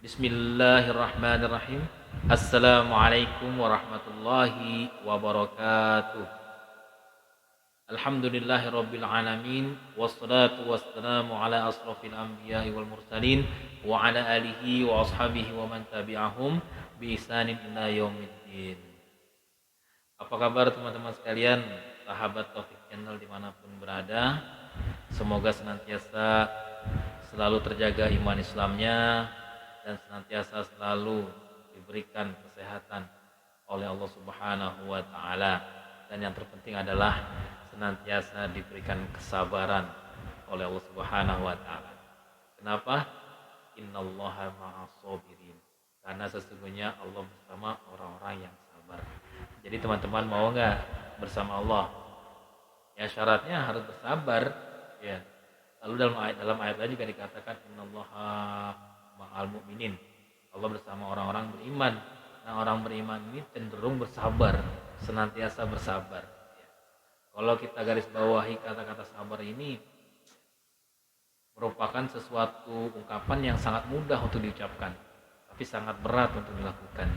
Bismillahirrahmanirrahim. Assalamualaikum warahmatullahi wabarakatuh. Alhamdulillahirabbil alamin wassalatu wassalamu ala asrofil anbiya'i wal mursalin wa ala alihi wa ashabihi wa man tabi'ahum bi ihsanin ila yaumiddin. Apa kabar teman-teman sekalian, sahabat Taufik Channel dimanapun berada? Semoga senantiasa selalu terjaga iman Islamnya dan senantiasa selalu diberikan kesehatan oleh Allah Subhanahu wa taala, dan yang terpenting adalah senantiasa diberikan kesabaran oleh Allah Subhanahu wa taala. Kenapa? Innallaha ma'as sabirin. Karena sesungguhnya Allah bersama orang-orang yang sabar. Jadi teman-teman mau enggak bersama Allah? Ya syaratnya harus bersabar, ya. Lalu dalam ayat lain juga dikatakan innallaha ma'al mu'minin. Allah bersama orang-orang beriman. Nah, orang beriman ini cenderung bersabar, senantiasa bersabar. Kalau kita garis bawahi kata-kata sabar ini merupakan sesuatu ungkapan yang sangat mudah untuk diucapkan, tapi sangat berat untuk dilakukan.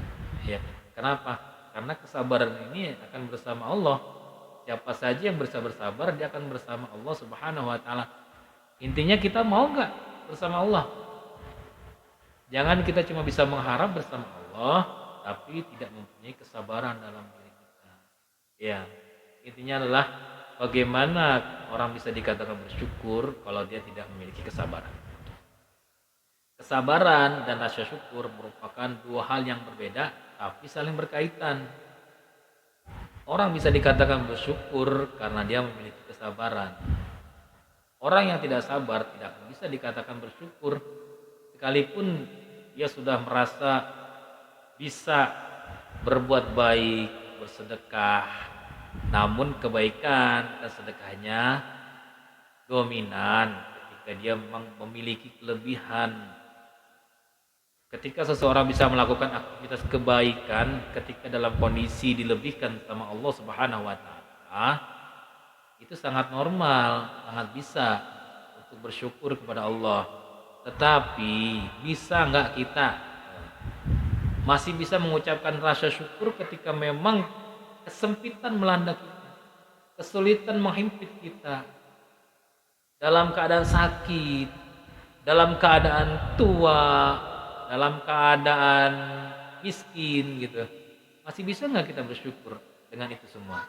Ya, kenapa? Karena kesabaran ini akan bersama Allah. Siapa saja yang bersabar, dia akan bersama Allah Subhanahu wa taala. Intinya kita mau nggak bersama Allah? Jangan kita cuma bisa mengharap bersama Allah, tapi tidak mempunyai kesabaran dalam diri kita. Ya, intinya adalah bagaimana orang bisa dikatakan bersyukur kalau dia tidak memiliki kesabaran. Kesabaran dan rasa syukur merupakan dua hal yang berbeda, tapi saling berkaitan. Orang bisa dikatakan bersyukur karena dia memiliki kesabaran. Orang yang tidak sabar tidak bisa dikatakan bersyukur, sekalipun dia sudah merasa bisa berbuat baik, bersedekah, namun kebaikan dan sedekahnya dominan ketika dia memiliki kelebihan. Ketika seseorang bisa melakukan aktivitas kebaikan ketika dalam kondisi dilebihkan sama Allah Subhanahu wa taala, itu sangat normal, sangat bisa untuk bersyukur kepada Allah. Tetapi bisa nggak kita masih bisa mengucapkan rasa syukur ketika memang kesempitan melanda kita, kesulitan menghimpit kita, dalam keadaan sakit, dalam keadaan tua, dalam keadaan miskin gitu. Masih bisa nggak kita bersyukur dengan itu semua?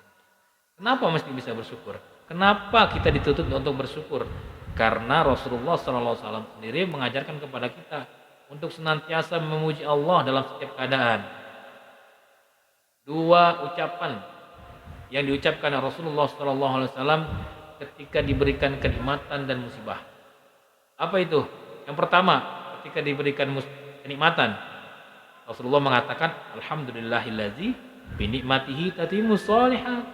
Kenapa mesti bisa bersyukur? Kenapa kita dituntut untuk bersyukur? Karena Rasulullah SAW sendiri mengajarkan kepada kita untuk senantiasa memuji Allah dalam setiap keadaan. Dua ucapan yang diucapkan Rasulullah SAW ketika diberikan kenikmatan dan musibah. Apa itu? Yang pertama, ketika diberikan kenikmatan, Rasulullah mengatakan alhamdulillahillazi binikmatihi tatimmus shalihat.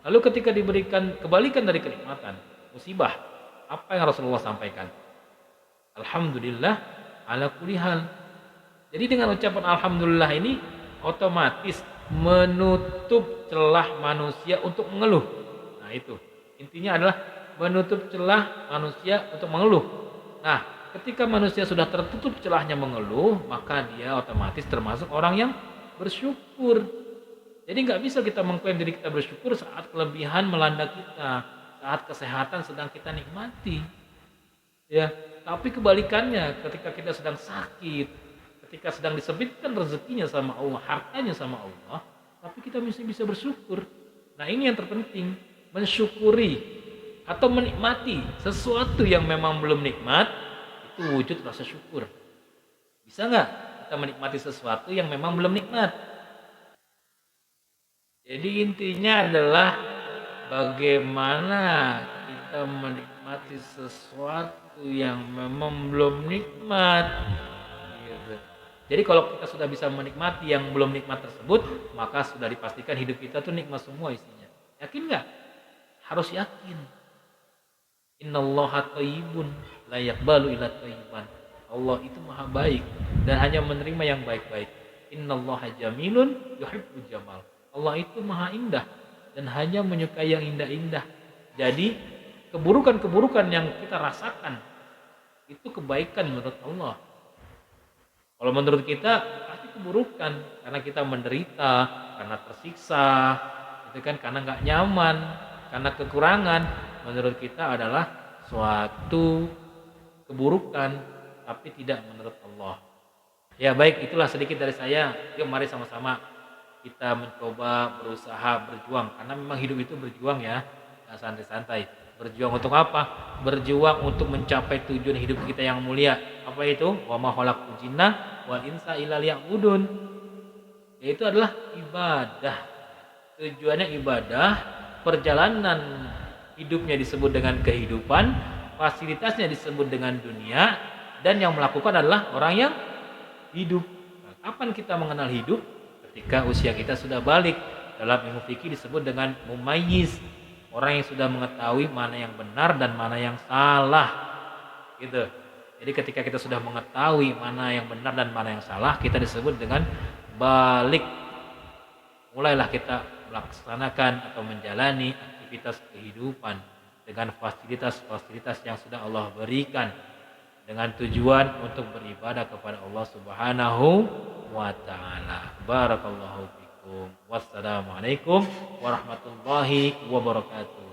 Lalu ketika diberikan kebalikan dari kenikmatan, musibah, apa yang Rasulullah sampaikan? Alhamdulillah ala kulli hal. Jadi dengan ucapan alhamdulillah ini otomatis menutup celah manusia untuk mengeluh. Nah itu, intinya adalah menutup celah manusia untuk mengeluh. Nah, ketika manusia sudah tertutup celahnya mengeluh, maka dia otomatis termasuk orang yang bersyukur. Jadi nggak bisa kita mengklaim diri kita bersyukur saat kelebihan melanda kita, saat kesehatan sedang kita nikmati. Ya, tapi kebalikannya, ketika kita sedang sakit, ketika sedang disempitkan rezekinya sama Allah, hartanya sama Allah, tapi kita mesti bisa bersyukur. Nah, ini yang terpenting, mensyukuri atau menikmati sesuatu yang memang belum nikmat, itu wujud rasa syukur. Bisa nggak kita menikmati sesuatu yang memang belum nikmat? Jadi intinya adalah bagaimana kita menikmati sesuatu yang memang belum nikmat. Gitu. Jadi kalau kita sudah bisa menikmati yang belum nikmat tersebut, maka sudah dipastikan hidup kita tuh nikmat semua isinya. Yakin nggak? Harus yakin. Innallaha thayyibun la yaqbalu illa thayyiban. Allah itu maha baik dan hanya menerima yang baik-baik. Innallaha jamilun yuhibbul jamal. Allah itu maha indah dan hanya menyukai yang indah-indah. Jadi keburukan-keburukan yang kita rasakan itu kebaikan menurut Allah. Kalau menurut kita pasti keburukan karena kita menderita, karena tersiksa, itu kan karena nggak nyaman, karena kekurangan. Menurut kita adalah suatu keburukan, tapi tidak menurut Allah. Ya baik, itulah sedikit dari saya. Yuk mari sama-sama kita mencoba berusaha berjuang karena memang hidup itu berjuang ya, nggak santai-santai. Berjuang untuk apa? Berjuang untuk mencapai tujuan hidup kita yang mulia. Apa itu? Wa ma khalaqtul jinna wal insa illa liya'budun. Yaitu adalah ibadah. Tujuannya ibadah, perjalanan hidupnya disebut dengan kehidupan, fasilitasnya disebut dengan dunia, dan yang melakukan adalah orang yang hidup. Nah, kapan kita mengenal hidup? Ketika usia kita sudah balik. Dalam ilmu fikih disebut dengan mumayyiz, orang yang sudah mengetahui mana yang benar dan mana yang salah. Gitu. Jadi ketika kita sudah mengetahui mana yang benar dan mana yang salah, kita disebut dengan balik. Mulailah kita melaksanakan atau menjalani aktivitas kehidupan dengan fasilitas-fasilitas yang sudah Allah berikan, dengan tujuan untuk beribadah kepada Allah Subhanahu wa taala. Barakallahu fikum. Wassalamualaikum warahmatullahi wabarakatuh.